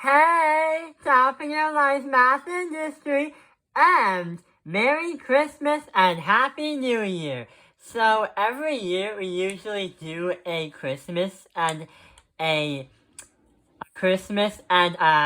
Hey, topping your life math industry, and Merry Christmas and Happy New Year. So every year we usually do a Christmas and a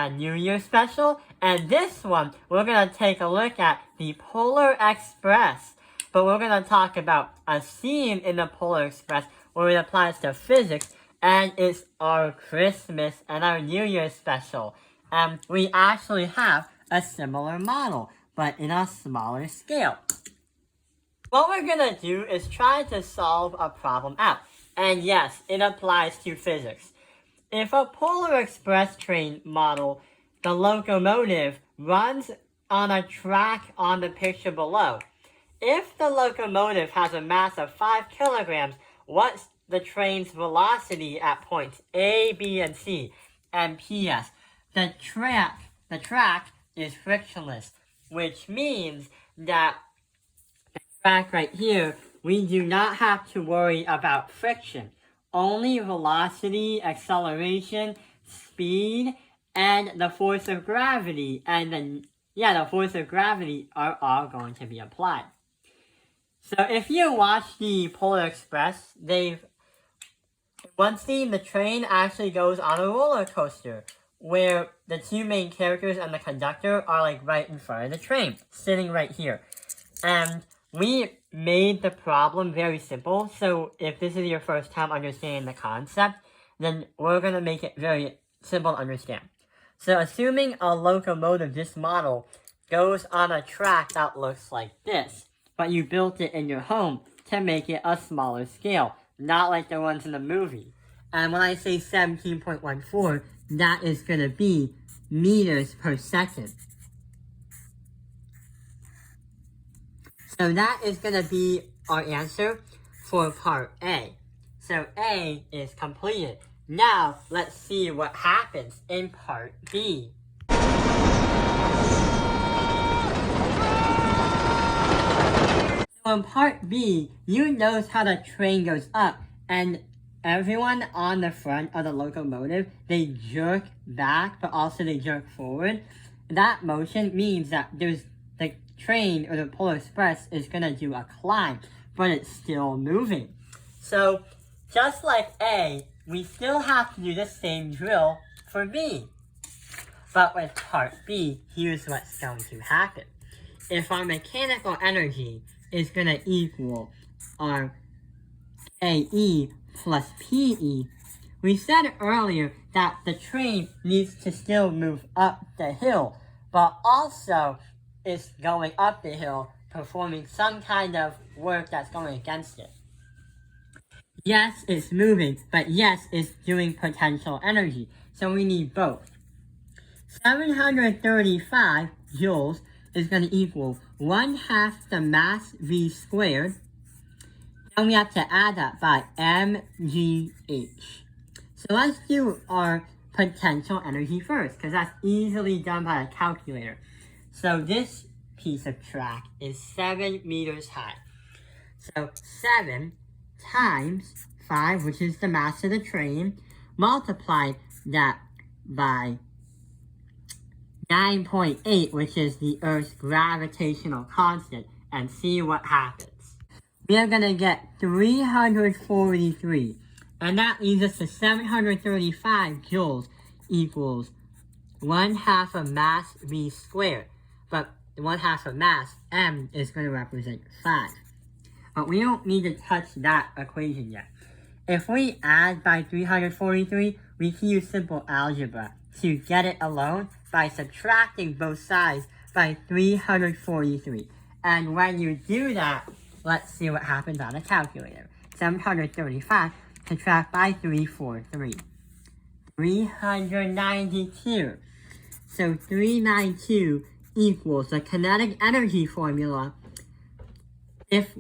New Year special, and this one we're gonna take a look at the Polar Express. But we're gonna talk about a scene in the Polar Express where it applies to physics, and it's our Christmas and our New Year special. And we actually have a similar model, but in a smaller scale. What we're gonna do is try to solve a problem out. And yes, it applies to physics. If a Polar Express train model, the locomotive runs on a track on the picture below. If the locomotive has a mass of 5 kilograms, what's the train's velocity at points A, B, and C? And P.S. The track is frictionless, which means that the track right here, we do not have to worry about friction. Only velocity, acceleration, speed, and the force of gravity, the force of gravity are all going to be applied. So if you watch the Polar Express, one scene, the train actually goes on a roller coaster, where the two main characters and the conductor are like right in front of the train, sitting right here. And we made the problem very simple, so if this is your first time understanding the concept, then we're going to make it very simple to understand. So assuming a locomotive, this model, goes on a track that looks like this, but you built it in your home to make it a smaller scale, not like the ones in the movie. And when I say 17.14, that is going to be meters per second. So that is going to be our answer for part A. So A is completed. Now, let's see what happens in part B. So in part B, you notice how the train goes up, and everyone on the front of the locomotive, they jerk back, but also they jerk forward. That motion means that the train or the Polar Express is going to do a climb, but it's still moving. So just like A, we still have to do the same drill for B. But with part B, here's what's going to happen. If our mechanical energy is going to equal our KE plus PE, we said earlier that the train needs to still move up the hill, but also it's going up the hill, performing some kind of work that's going against it. Yes, it's moving, but yes, it's doing potential energy, so we need both. 735 joules is going to equal 1/2 the mass V squared. Then we have to add that by mgh. So let's do our potential energy first, because that's easily done by a calculator. So this piece of track is 7 meters high. So 7 times 5, which is the mass of the train, multiply that by 9.8, which is the Earth's gravitational constant, and see what happens. We are going to get 343, and that leads us to 735 joules equals 1/2 of mass V squared. But 1/2 of mass, m, is going to represent 5. But we don't need to touch that equation yet. If we add by 343, we can use simple algebra to get it alone by subtracting both sides by 343. And when you do that, let's see what happens on a calculator. 735 subtract by 343. 392. So 392 equals the kinetic energy formula. If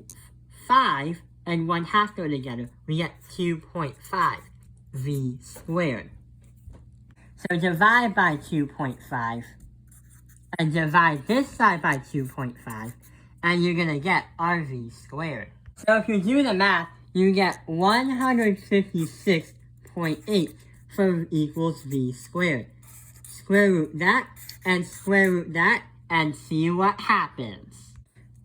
5 and 1/2 go together, we get 2.5 V squared. So divide by 2.5 and divide this side by 2.5, and you're going to get RV squared. So if you do the math, you get 156.8 equals V squared. square root that, and square root that, and see what happens.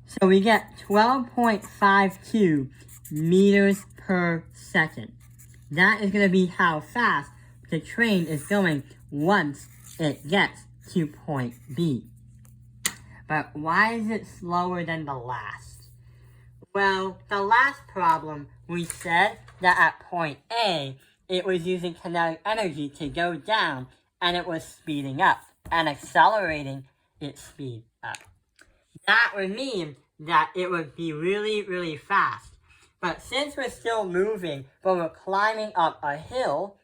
So we get 12.52 meters per second. That is going to be how fast the train is going once it gets to point B. But why is it slower than the last? Well, the last problem, we said that at point A, it was using kinetic energy to go down, and it was speeding up and accelerating its speed up. That would mean that it would be really, really fast. But since we're still moving, but we're climbing up a hill,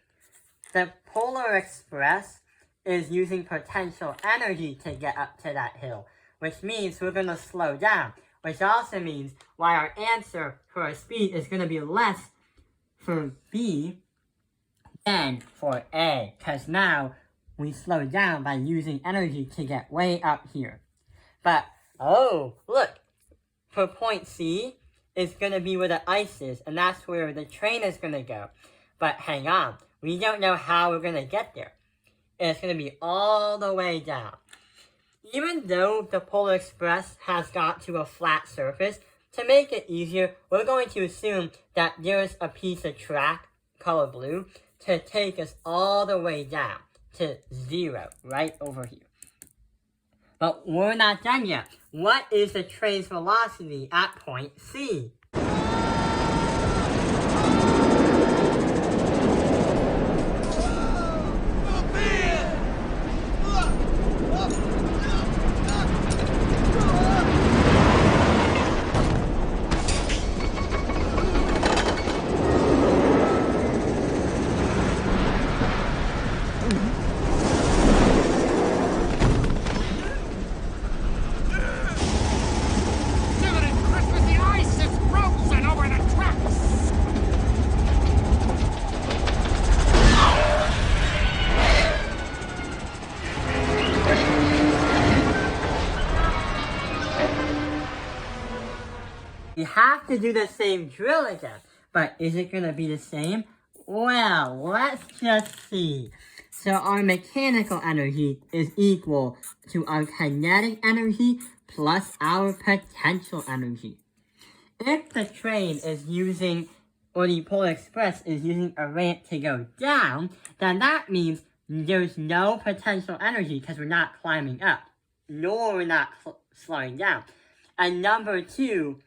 the Polar Express is using potential energy to get up to that hill, which means we're going to slow down, which also means why our answer for our speed is going to be less for B than for A, because now we slow down by using energy to get way up here. But, oh, look, for point C, is going to be where the ice is, and that's where the train is going to go. But hang on, we don't know how we're going to get there. It's going to be all the way down. Even though the Polar Express has got to a flat surface, to make it easier, we're going to assume that there's a piece of track, color blue, to take us all the way down to 0, right over here. But we're not done yet. What is the train's velocity at point C? We have to do the same drill again, but is it going to be the same? Well, let's just see. So our mechanical energy is equal to our kinetic energy plus our potential energy. If the train is using, or the Polar Express is using a ramp to go down, then that means there's no potential energy because we're not climbing up, nor we're not slowing down. And number 2,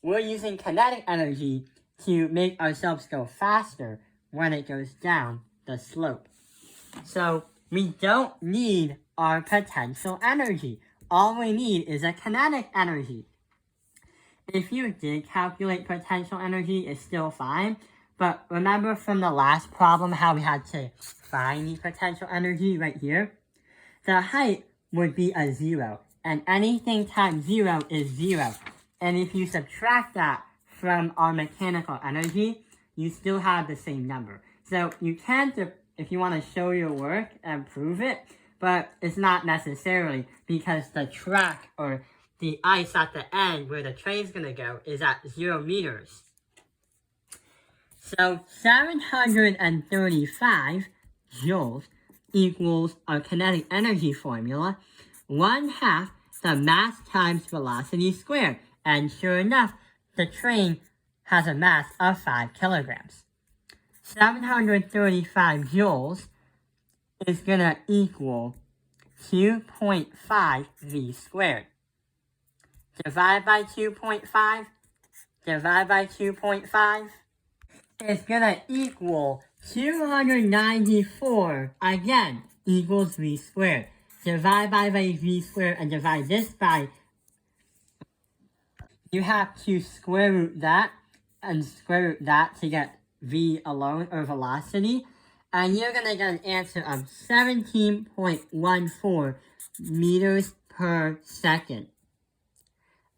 we're using kinetic energy to make ourselves go faster when it goes down the slope. So we don't need our potential energy. All we need is a kinetic energy. If you did calculate potential energy, it's still fine. But remember from the last problem how we had to find the potential energy right here? The height would be a 0. And anything times 0 is 0. And if you subtract that from our mechanical energy, you still have the same number. So you can, if you want to show your work and prove it, but it's not necessarily because the track or the ice at the end where the train's going to go is at 0 meters. So 735 joules equals our kinetic energy formula, 1/2 the mass times velocity squared. And sure enough, the train has a mass of 5 kilograms. 735 joules is going to equal 2.5 v squared. Divide by 2.5, divide by 2.5, it's going to equal 294, again, equals v squared. Divide by v squared and divide this by, you have to square root that and square root that to get v alone, or velocity. And you're going to get an answer of 17.14 meters per second.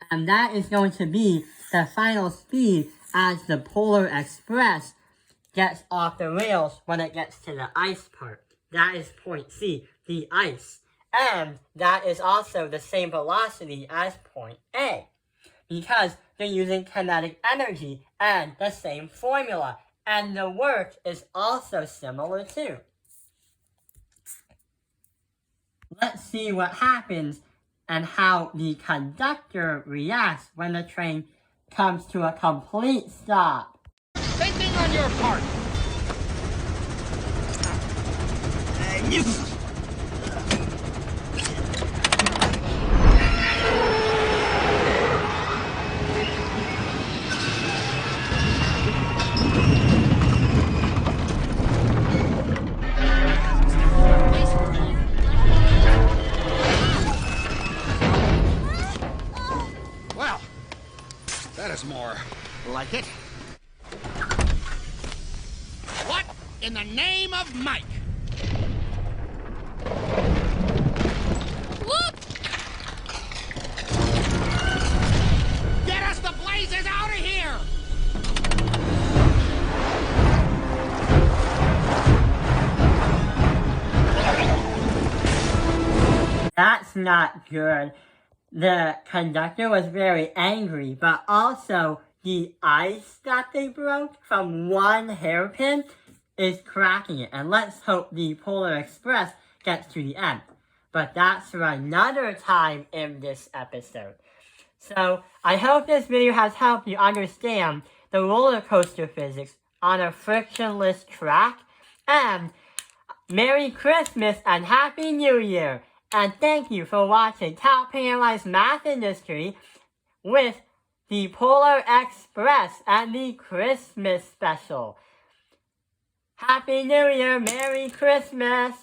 And that is going to be the final speed as the Polar Express gets off the rails when it gets to the ice part. That is point C, the ice. And that is also the same velocity as point A, because they're using kinetic energy and the same formula. And the work is also similar too. Let's see what happens and how the conductor reacts when the train comes to a complete stop. Same thing on your part. Well, that is more like it. What in the name of Mike? Look! Get us the blazes out of here! That's not good. The conductor was very angry, but also the ice that they broke from one hairpin is cracking it. And let's hope the Polar Express gets to the end. But that's for another time in this episode. So I hope this video has helped you understand the roller coaster physics on a frictionless track. And Merry Christmas and Happy New Year! And thank you for watching Top Analyze Math Industry with the Polar Express and the Christmas special. Happy New Year! Merry Christmas!